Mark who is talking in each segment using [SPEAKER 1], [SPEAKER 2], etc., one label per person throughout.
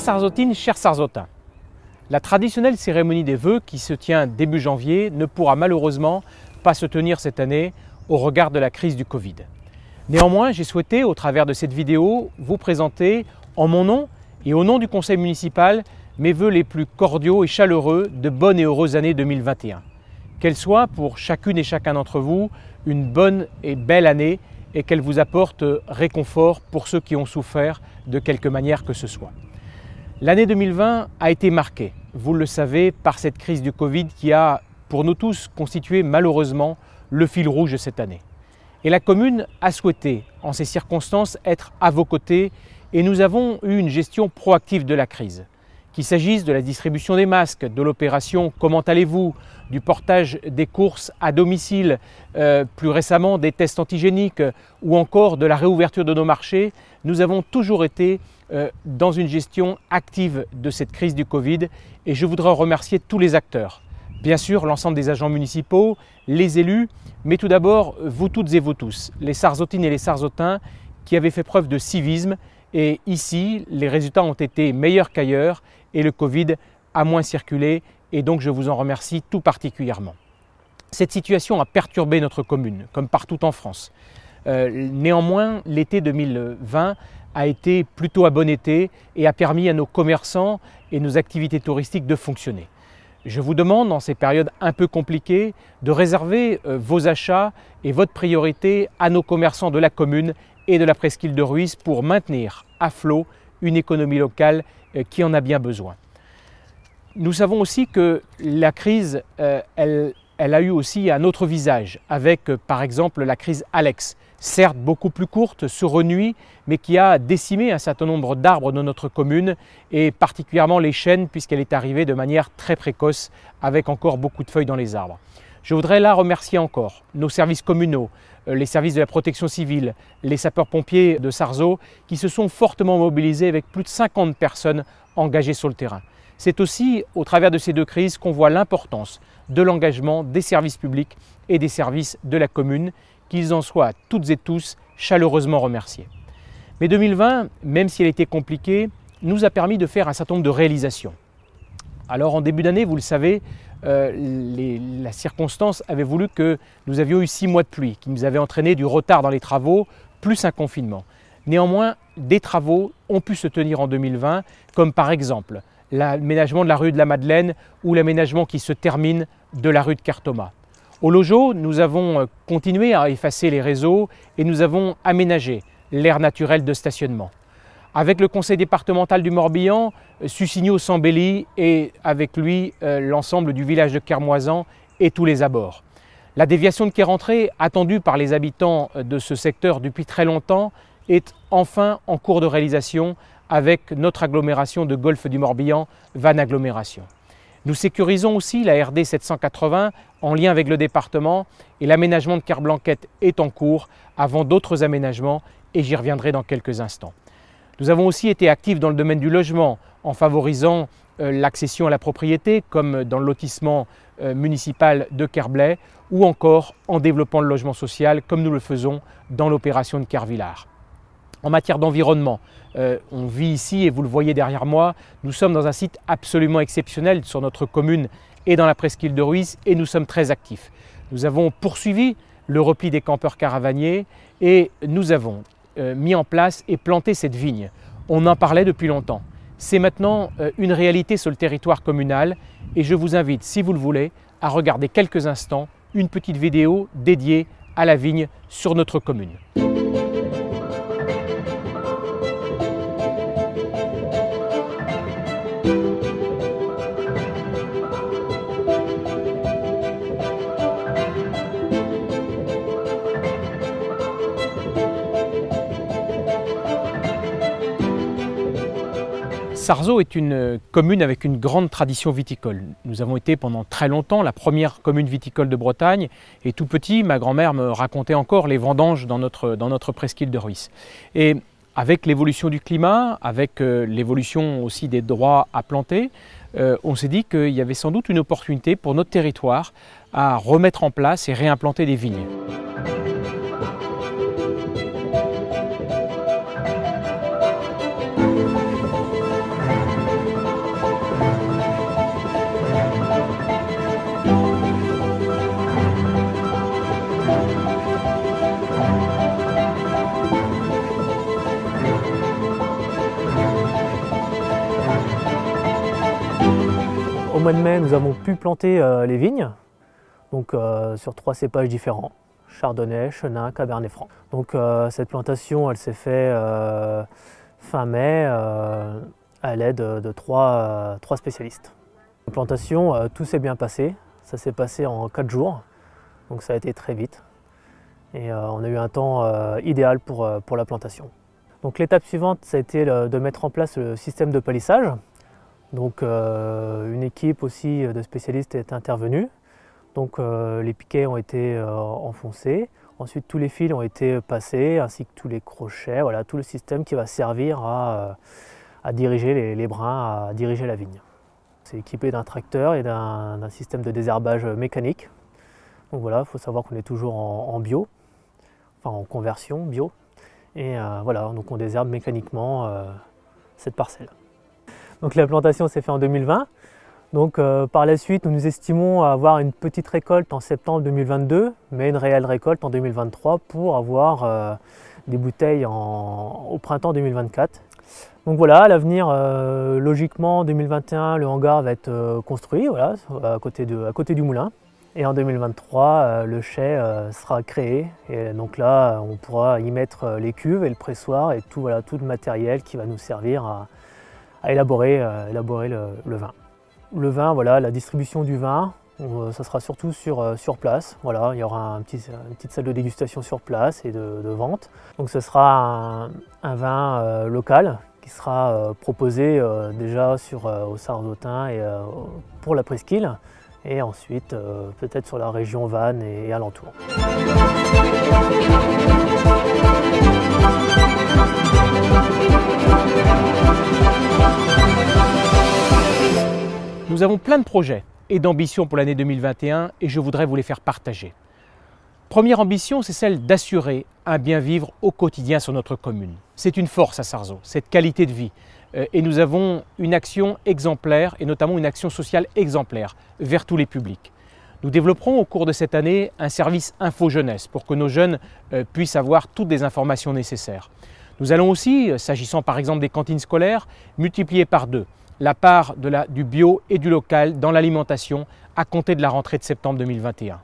[SPEAKER 1] Sarzotines, chers Sarzotins, la traditionnelle cérémonie des vœux qui se tient début janvier ne pourra malheureusement pas se tenir cette année au regard de la crise du Covid. Néanmoins, j'ai souhaité, au travers de cette vidéo, vous présenter en mon nom et au nom du conseil municipal mes vœux les plus cordiaux et chaleureux de bonne et heureuse année 2021. Qu'elle soit pour chacune et chacun d'entre vous une bonne et belle année et qu'elle vous apporte réconfort pour ceux qui ont souffert de quelque manière que ce soit. L'année 2020 a été marquée, vous le savez, par cette crise du Covid qui a, pour nous tous, constitué malheureusement le fil rouge de cette année. Et la commune a souhaité, en ces circonstances, être à vos côtés et nous avons eu une gestion proactive de la crise. Qu'il s'agisse de la distribution des masques, de l'opération « Comment allez-vous ?», du portage des courses à domicile, plus récemment des tests antigéniques ou encore de la réouverture de nos marchés, nous avons toujours été dans une gestion active de cette crise du Covid et je voudrais remercier tous les acteurs. Bien sûr, l'ensemble des agents municipaux, les élus, mais tout d'abord, vous toutes et vous tous, les Sarzotines et les Sarzotins qui avaient fait preuve de civisme et ici, les résultats ont été meilleurs qu'ailleurs et le Covid a moins circulé et donc je vous en remercie tout particulièrement. Cette situation a perturbé notre commune, comme partout en France. Néanmoins, l'été 2020 a été plutôt un bon été et a permis à nos commerçants et nos activités touristiques de fonctionner. Je vous demande, dans ces périodes un peu compliquées, de réserver vos achats et votre priorité à nos commerçants de la commune et de la presqu'île de Rhuys pour maintenir à flot une économie locale qui en a bien besoin. Nous savons aussi que la crise, elle a eu aussi un autre visage, avec par exemple la crise Alex, certes beaucoup plus courte, sur une nuit, mais qui a décimé un certain nombre d'arbres de notre commune et particulièrement les chênes puisqu'elle est arrivée de manière très précoce avec encore beaucoup de feuilles dans les arbres. Je voudrais là remercier encore nos services communaux, les services de la protection civile, les sapeurs-pompiers de Sarzeau qui se sont fortement mobilisés avec plus de 50 personnes engagées sur le terrain. C'est aussi au travers de ces deux crises qu'on voit l'importance de l'engagement des services publics et des services de la commune, qu'ils en soient toutes et tous chaleureusement remerciés. Mais 2020, même si elle était compliquée, nous a permis de faire un certain nombre de réalisations. Alors en début d'année, vous le savez, la circonstance avait voulu que nous avions eu 6 mois de pluie, qui nous avaient entraîné du retard dans les travaux, plus un confinement. Néanmoins, des travaux ont pu se tenir en 2020, comme par exemple l'aménagement de la rue de la Madeleine ou l'aménagement qui se termine de la rue de Cartoma. Au Lojo, nous avons continué à effacer les réseaux et nous avons aménagé l'aire naturelle de stationnement. Avec le conseil départemental du Morbihan, Sussigno s'embellit et avec lui l'ensemble du village de Kermoisan et tous les abords. La déviation de Quai-Rentrée, attendue par les habitants de ce secteur depuis très longtemps, est enfin en cours de réalisation avec notre agglomération de Golfe du Morbihan, Vannes Agglomération. Nous sécurisons aussi la RD 780 en lien avec le département et l'aménagement de Quai-Blanquette est en cours avant d'autres aménagements et j'y reviendrai dans quelques instants. Nous avons aussi été actifs dans le domaine du logement en favorisant l'accession à la propriété comme dans le lotissement municipal de Kerblay ou encore en développant le logement social comme nous le faisons dans l'opération de Kervillard. En matière d'environnement, on vit ici et vous le voyez derrière moi, nous sommes dans un site absolument exceptionnel sur notre commune et dans la presqu'île de Rhuys et nous sommes très actifs. Nous avons poursuivi le repli des campeurs caravaniers et nous avons mis en place et planté cette vigne. On en parlait depuis longtemps. C'est maintenant une réalité sur le territoire communal et je vous invite, si vous le voulez, à regarder quelques instants une petite vidéo dédiée à la vigne sur notre commune. Sarzeau est une commune avec une grande tradition viticole. Nous avons été pendant très longtemps la première commune viticole de Bretagne et tout petit, ma grand-mère me racontait encore les vendanges dans notre presqu'île de Rhuys. Et avec l'évolution du climat, avec l'évolution aussi des droits à planter, on s'est dit qu'il y avait sans doute une opportunité pour notre territoire à remettre en place et réimplanter des vignes.
[SPEAKER 2] mois de mai, nous avons pu planter les vignes, donc sur 3 cépages différents, Chardonnay, Chenin, Cabernet Franc. Donc cette plantation, elle s'est faite fin mai à l'aide de trois spécialistes. La plantation, tout s'est bien passé, ça s'est passé en 4 jours, donc ça a été très vite. Et on a eu un temps idéal pour la plantation. Donc l'étape suivante, ça a été de mettre en place le système de palissage. Donc une équipe aussi de spécialistes est intervenue. Donc les piquets ont été enfoncés. Ensuite tous les fils ont été passés, ainsi que tous les crochets, voilà, tout le système qui va servir à diriger les brins, à diriger la vigne. C'est équipé d'un tracteur et d'un système de désherbage mécanique. Donc voilà, il faut savoir qu'on est toujours en bio, enfin en conversion bio. Et voilà, donc on désherbe mécaniquement cette parcelle. Donc la plantation s'est faite en 2020. Donc par la suite, nous estimons avoir une petite récolte en septembre 2022, mais une réelle récolte en 2023 pour avoir des bouteilles au printemps 2024. Donc voilà, à l'avenir, logiquement, en 2021, le hangar va être construit, voilà, à côté du moulin. Et en 2023, le chai sera créé. Et donc là, on pourra y mettre les cuves et le pressoir et tout, voilà, tout le matériel qui va nous servir à élaborer le vin. Le vin, voilà, la distribution du vin, ça sera surtout sur place. Voilà, il y aura une petite salle de dégustation sur place et de vente. Donc ce sera un vin local qui sera proposé déjà au Sarzeautin et pour la presqu'île. Et ensuite peut-être sur la région Vannes et alentours.
[SPEAKER 1] Nous avons plein de projets et d'ambitions pour l'année 2021 et je voudrais vous les faire partager. Première ambition, c'est celle d'assurer un bien vivre au quotidien sur notre commune. C'est une force à Sarzeau, cette qualité de vie. Et nous avons une action exemplaire et notamment une action sociale exemplaire vers tous les publics. Nous développerons au cours de cette année un service info-jeunesse pour que nos jeunes puissent avoir toutes les informations nécessaires. Nous allons aussi, s'agissant par exemple des cantines scolaires, multiplier par 2 la part du bio et du local dans l'alimentation à compter de la rentrée de septembre 2021.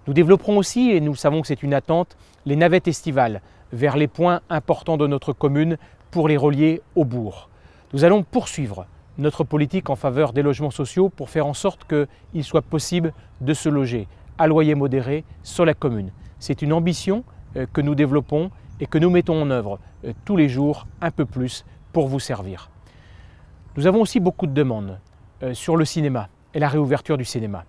[SPEAKER 1] Nous développerons aussi, et nous savons que c'est une attente, les navettes estivales vers les points importants de notre commune pour les relier au bourg. Nous allons poursuivre notre politique en faveur des logements sociaux pour faire en sorte qu'il soit possible de se loger à loyer modéré sur la commune. C'est une ambition que nous développons et que nous mettons en œuvre tous les jours un peu plus pour vous servir. Nous avons aussi beaucoup de demandes sur le cinéma et la réouverture du cinéma.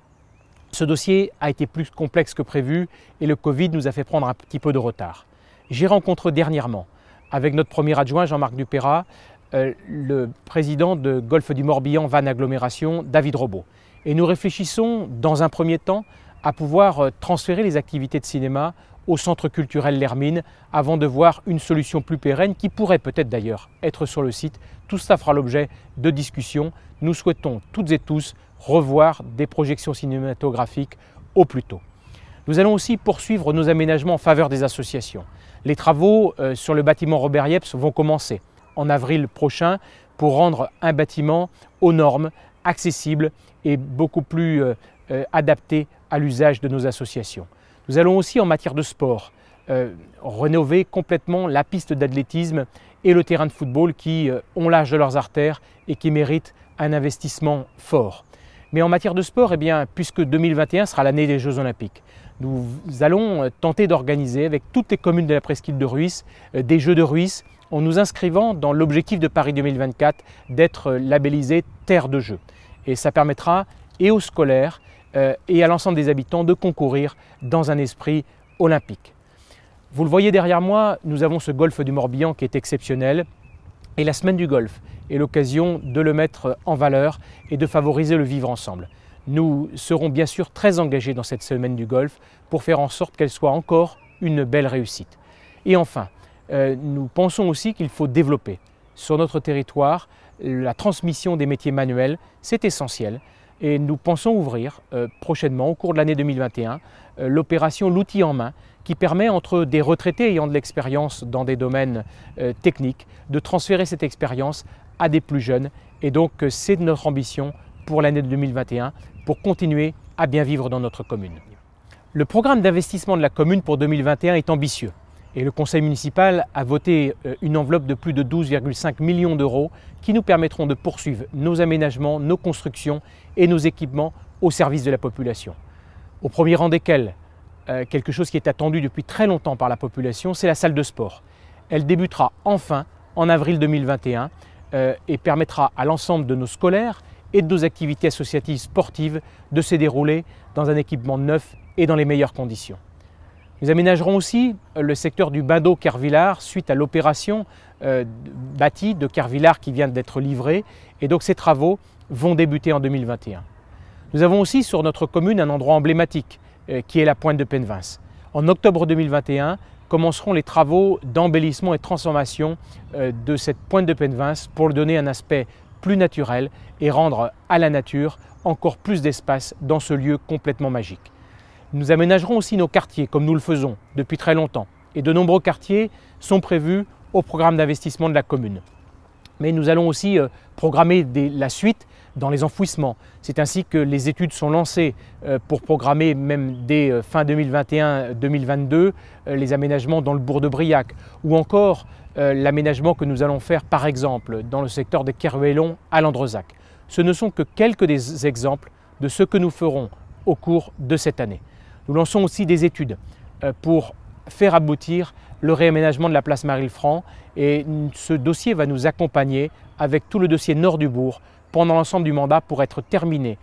[SPEAKER 1] Ce dossier a été plus complexe que prévu et le Covid nous a fait prendre un petit peu de retard. J'ai rencontré dernièrement avec notre premier adjoint Jean-Marc Dupérat le président de Golfe du Morbihan Vannes Agglomération, David Robot. Et nous réfléchissons dans un premier temps à pouvoir transférer les activités de cinéma au centre culturel L'Hermine avant de voir une solution plus pérenne qui pourrait peut-être d'ailleurs être sur le site. Tout cela fera l'objet de discussions. Nous souhaitons toutes et tous revoir des projections cinématographiques au plus tôt. Nous allons aussi poursuivre nos aménagements en faveur des associations. Les travaux sur le bâtiment Robert Yeps vont commencer en avril prochain pour rendre un bâtiment aux normes, accessible et beaucoup plus adapté à l'usage de nos associations. Nous allons aussi en matière de sport rénover complètement la piste d'athlétisme et le terrain de football qui ont l'âge de leurs artères et qui méritent un investissement fort. Mais en matière de sport, eh bien, puisque 2021 sera l'année des Jeux Olympiques, nous allons tenter d'organiser avec toutes les communes de la presqu'île de Rhuys des Jeux de Rhuys en nous inscrivant dans l'objectif de Paris 2024 d'être labellisé terre de jeux. Et ça permettra et aux scolaires et à l'ensemble des habitants de concourir dans un esprit olympique. Vous le voyez derrière moi, nous avons ce golfe du Morbihan qui est exceptionnel et la semaine du golfe est l'occasion de le mettre en valeur et de favoriser le vivre ensemble. Nous serons bien sûr très engagés dans cette semaine du golfe pour faire en sorte qu'elle soit encore une belle réussite. Et enfin, nous pensons aussi qu'il faut développer sur notre territoire la transmission des métiers manuels, c'est essentiel. Et nous pensons ouvrir prochainement, au cours de l'année 2021, l'opération L'outil en main, qui permet entre des retraités ayant de l'expérience dans des domaines techniques, de transférer cette expérience à des plus jeunes. Et donc c'est notre ambition pour l'année 2021 pour continuer à bien vivre dans notre commune. Le programme d'investissement de la commune pour 2021 est ambitieux et le conseil municipal a voté une enveloppe de plus de 12,5 millions d'euros qui nous permettront de poursuivre nos aménagements, nos constructions et nos équipements au service de la population. Au premier rang desquels, quelque chose qui est attendu depuis très longtemps par la population, c'est la salle de sport. Elle débutera enfin en avril 2021 et permettra à l'ensemble de nos scolaires et de nos activités associatives sportives de se dérouler dans un équipement neuf et dans les meilleures conditions. Nous aménagerons aussi le secteur du bain d'eau Kervillard suite à l'opération bâtie de Kervillard qui vient d'être livrée et donc ces travaux vont débuter en 2021. Nous avons aussi sur notre commune un endroit emblématique qui est la pointe de Pennevins. En octobre 2021 commenceront les travaux d'embellissement et de transformation de cette pointe de Pennevins pour lui donner un aspect plus naturel et rendre à la nature encore plus d'espace dans ce lieu complètement magique. Nous aménagerons aussi nos quartiers comme nous le faisons depuis très longtemps et de nombreux quartiers sont prévus au programme d'investissement de la commune. Mais nous allons aussi programmer la suite dans les enfouissements. C'est ainsi que les études sont lancées pour programmer même dès fin 2021-2022 les aménagements dans le bourg de Briac ou encore l'aménagement que nous allons faire par exemple dans le secteur de Kerouélon à Landrezac. Ce ne sont que quelques des exemples de ce que nous ferons au cours de cette année. Nous lançons aussi des études pour faire aboutir le réaménagement de la place Marie-le-Franc et ce dossier va nous accompagner avec tout le dossier nord du bourg pendant l'ensemble du mandat pour être terminé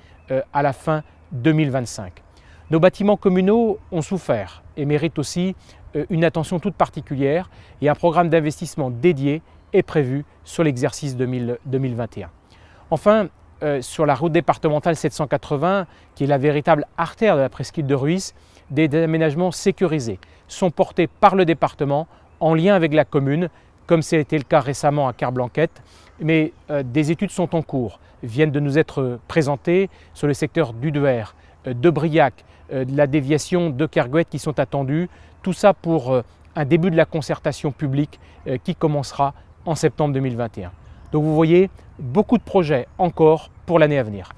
[SPEAKER 1] à la fin 2025. Nos bâtiments communaux ont souffert et méritent aussi une attention toute particulière et un programme d'investissement dédié est prévu sur l'exercice 2021. Enfin, sur la route départementale 780, qui est la véritable artère de la presqu'île de Rhuys, des aménagements sécurisés sont portés par le département en lien avec la commune, comme c'était le cas récemment à Carblanquette, mais des études sont en cours, viennent de nous être présentées sur le secteur d'Uder, de Briac, de la déviation de Kerguet qui sont attendues, tout ça pour un début de la concertation publique qui commencera en septembre 2021. Donc vous voyez, beaucoup de projets encore pour l'année à venir.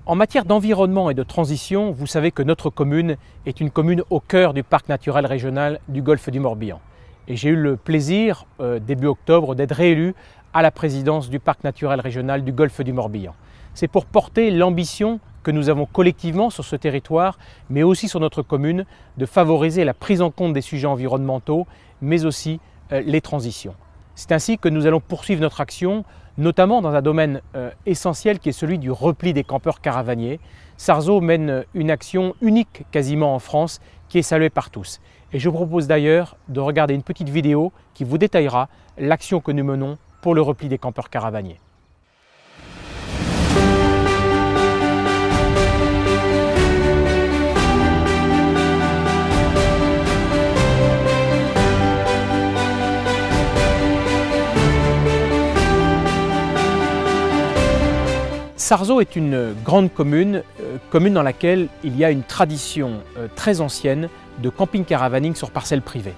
[SPEAKER 1] En matière d'environnement et de transition, vous savez que notre commune est une commune au cœur du parc naturel régional du Golfe du Morbihan. Et j'ai eu le plaisir, début octobre, d'être réélu à la présidence du parc naturel régional du Golfe du Morbihan. C'est pour porter l'ambition que nous avons collectivement sur ce territoire, mais aussi sur notre commune, de favoriser la prise en compte des sujets environnementaux, mais aussi les transitions. C'est ainsi que nous allons poursuivre notre action, notamment dans un domaine essentiel qui est celui du repli des campeurs caravaniers. Sarzeau mène une action unique quasiment en France qui est saluée par tous. Et je vous propose d'ailleurs de regarder une petite vidéo qui vous détaillera l'action que nous menons pour le repli des campeurs caravaniers. Sarzeau est une grande commune dans laquelle il y a une tradition très ancienne de camping caravaning sur parcelles privées.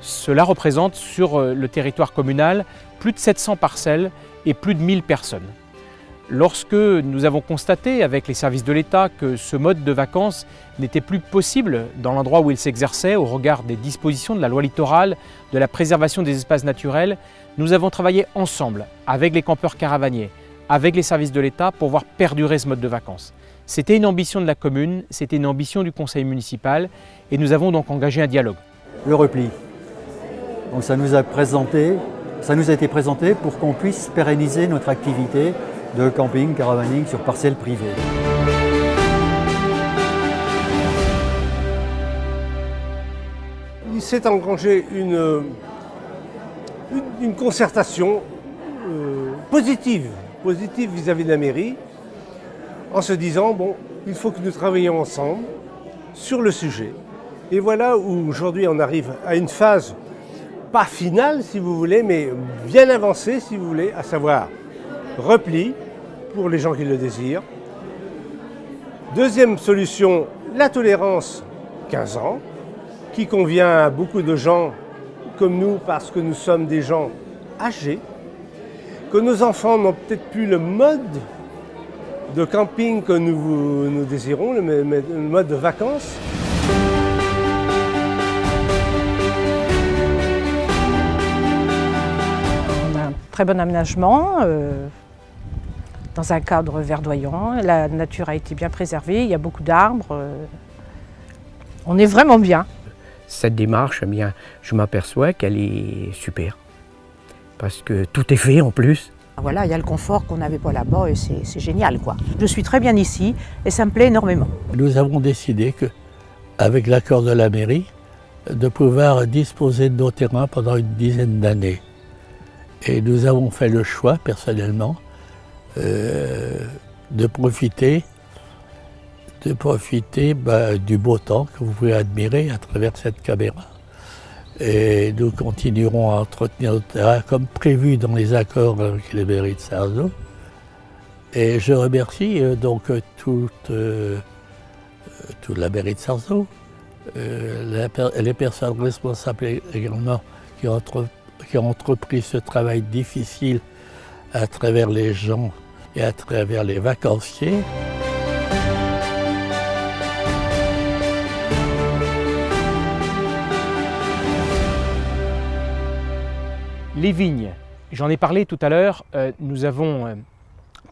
[SPEAKER 1] Cela représente sur le territoire communal plus de 700 parcelles et plus de 1000 personnes. Lorsque nous avons constaté avec les services de l'État que ce mode de vacances n'était plus possible dans l'endroit où il s'exerçait au regard des dispositions de la loi littorale, de la préservation des espaces naturels, nous avons travaillé ensemble avec les campeurs caravaniers, avec les services de l'État pour voir perdurer ce mode de vacances. C'était une ambition de la commune, c'était une ambition du conseil municipal et nous avons donc engagé un dialogue.
[SPEAKER 3] Le repli. Donc ça nous a été présenté pour qu'on puisse pérenniser notre activité de camping, caravaning sur parcelles privées.
[SPEAKER 4] Il s'est engrangé une concertation positive vis-à-vis de la mairie, en se disant, bon, il faut que nous travaillions ensemble sur le sujet. Et voilà où aujourd'hui on arrive à une phase, pas finale si vous voulez, mais bien avancée si vous voulez, à savoir repli pour les gens qui le désirent. Deuxième solution, la tolérance 15 ans, qui convient à beaucoup de gens comme nous parce que nous sommes des gens âgés, que nos enfants n'ont peut-être plus le mode de camping que nous désirons, le mode de vacances.
[SPEAKER 5] On a un très bon aménagement, dans un cadre verdoyant. La nature a été bien préservée, il y a beaucoup d'arbres. On est vraiment bien.
[SPEAKER 6] Cette démarche, eh bien, je m'aperçois qu'elle est super. Parce que tout est fait en plus.
[SPEAKER 5] Voilà, il y a le confort qu'on n'avait pas là-bas et c'est génial, quoi. Je suis très bien ici et ça me plaît énormément.
[SPEAKER 7] Nous avons décidé, avec l'accord de la mairie, de pouvoir disposer de nos terrains pendant une dizaine d'années. Et nous avons fait le choix, personnellement, de profiter du beau temps que vous pouvez admirer à travers cette caméra. Et nous continuerons à entretenir nos terrains comme prévu dans les accords avec les mairies de Sarzeau. Et je remercie toute la mairie de Sarzeau, les personnes responsables également qui ont entrepris ce travail difficile à travers les gens et à travers les vacanciers.
[SPEAKER 1] Les vignes, j'en ai parlé tout à l'heure, nous avons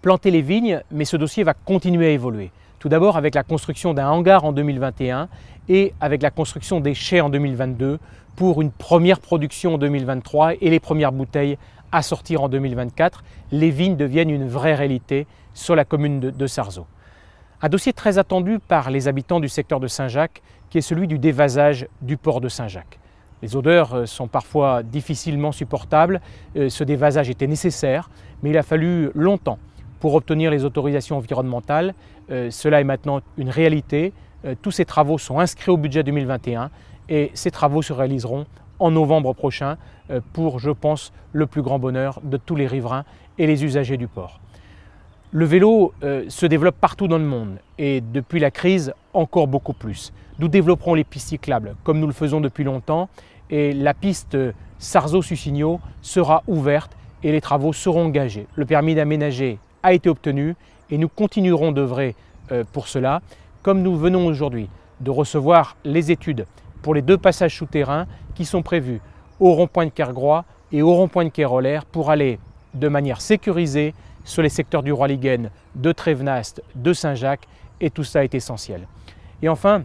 [SPEAKER 1] planté les vignes, mais ce dossier va continuer à évoluer. Tout d'abord avec la construction d'un hangar en 2021 et avec la construction des chais en 2022 pour une première production en 2023 et les premières bouteilles à sortir en 2024. Les vignes deviennent une vraie réalité sur la commune de Sarzeau. Un dossier très attendu par les habitants du secteur de Saint-Jacques qui est celui du dévasage du port de Saint-Jacques. Les odeurs sont parfois difficilement supportables, ce dévasage était nécessaire, mais il a fallu longtemps pour obtenir les autorisations environnementales. Cela est maintenant une réalité, tous ces travaux sont inscrits au budget 2021 et ces travaux se réaliseront en novembre prochain pour, je pense, le plus grand bonheur de tous les riverains et les usagers du port. Le vélo se développe partout dans le monde et depuis la crise, encore beaucoup plus. Nous développerons les pistes cyclables comme nous le faisons depuis longtemps et la piste Sarzeau-Sussigno sera ouverte et les travaux seront engagés. Le permis d'aménager a été obtenu et nous continuerons d'œuvrer pour cela, comme nous venons aujourd'hui de recevoir les études pour les 2 passages souterrains qui sont prévus au rond-point de Kergroix et au rond-point de Kerolaire pour aller de manière sécurisée sur les secteurs du Roi-Liguen, de Trévenast, de Saint-Jacques, et tout ça est essentiel. Et enfin,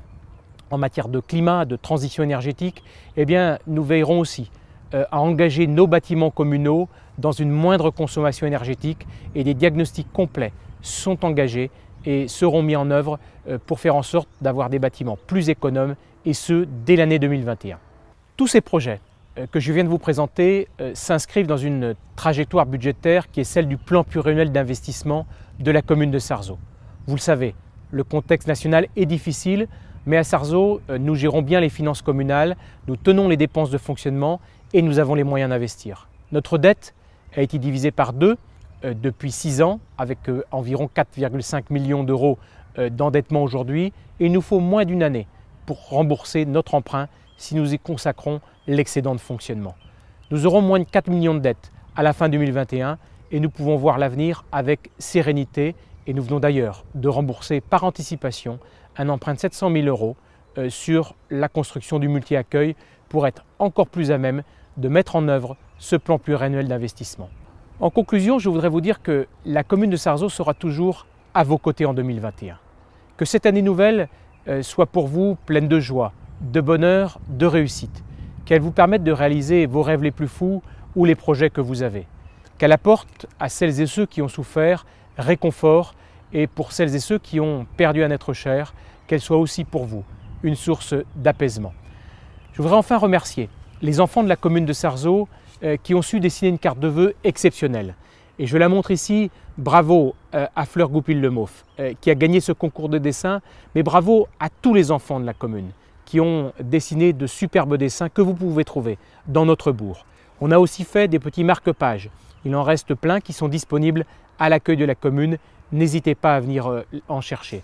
[SPEAKER 1] en matière de climat, de transition énergétique, eh bien, nous veillerons aussi à engager nos bâtiments communaux dans une moindre consommation énergétique et des diagnostics complets sont engagés et seront mis en œuvre pour faire en sorte d'avoir des bâtiments plus économes et ce, dès l'année 2021. Tous ces projets que je viens de vous présenter s'inscrivent dans une trajectoire budgétaire qui est celle du plan pluriannuel d'investissement de la commune de Sarzeau. Vous le savez, le contexte national est difficile, mais à Sarzeau, nous gérons bien les finances communales, nous tenons les dépenses de fonctionnement et nous avons les moyens d'investir. Notre dette a été divisée par 2 depuis 6 ans, avec environ 4,5 millions d'euros d'endettement aujourd'hui, et il nous faut moins d'une année pour rembourser notre emprunt si nous y consacrons l'excédent de fonctionnement. Nous aurons moins de 4 millions de dettes à la fin 2021 et nous pouvons voir l'avenir avec sérénité et nous venons d'ailleurs de rembourser par anticipation un emprunt de 700 000 euros sur la construction du multi-accueil pour être encore plus à même de mettre en œuvre ce plan pluriannuel d'investissement. En conclusion, je voudrais vous dire que la commune de Sarzeau sera toujours à vos côtés en 2021. Que cette année nouvelle soit pour vous pleine de joie, de bonheur, de réussite. Qu'elle vous permette de réaliser vos rêves les plus fous ou les projets que vous avez. Qu'elle apporte à celles et ceux qui ont souffert réconfort et pour celles et ceux qui ont perdu un être cher, qu'elle soit aussi pour vous une source d'apaisement. Je voudrais enfin remercier les enfants de la commune de Sarzeau qui ont su dessiner une carte de vœux exceptionnelle. Et je la montre ici, bravo à Fleur Goupil-Lemauff qui a gagné ce concours de dessin, mais bravo à tous les enfants de la commune qui ont dessiné de superbes dessins que vous pouvez trouver dans notre bourg. On a aussi fait des petits marque-pages. Il en reste plein qui sont disponibles à l'accueil de la commune. N'hésitez pas à venir en chercher.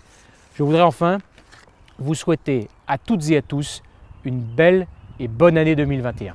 [SPEAKER 1] Je voudrais enfin vous souhaiter à toutes et à tous une belle et bonne année 2021.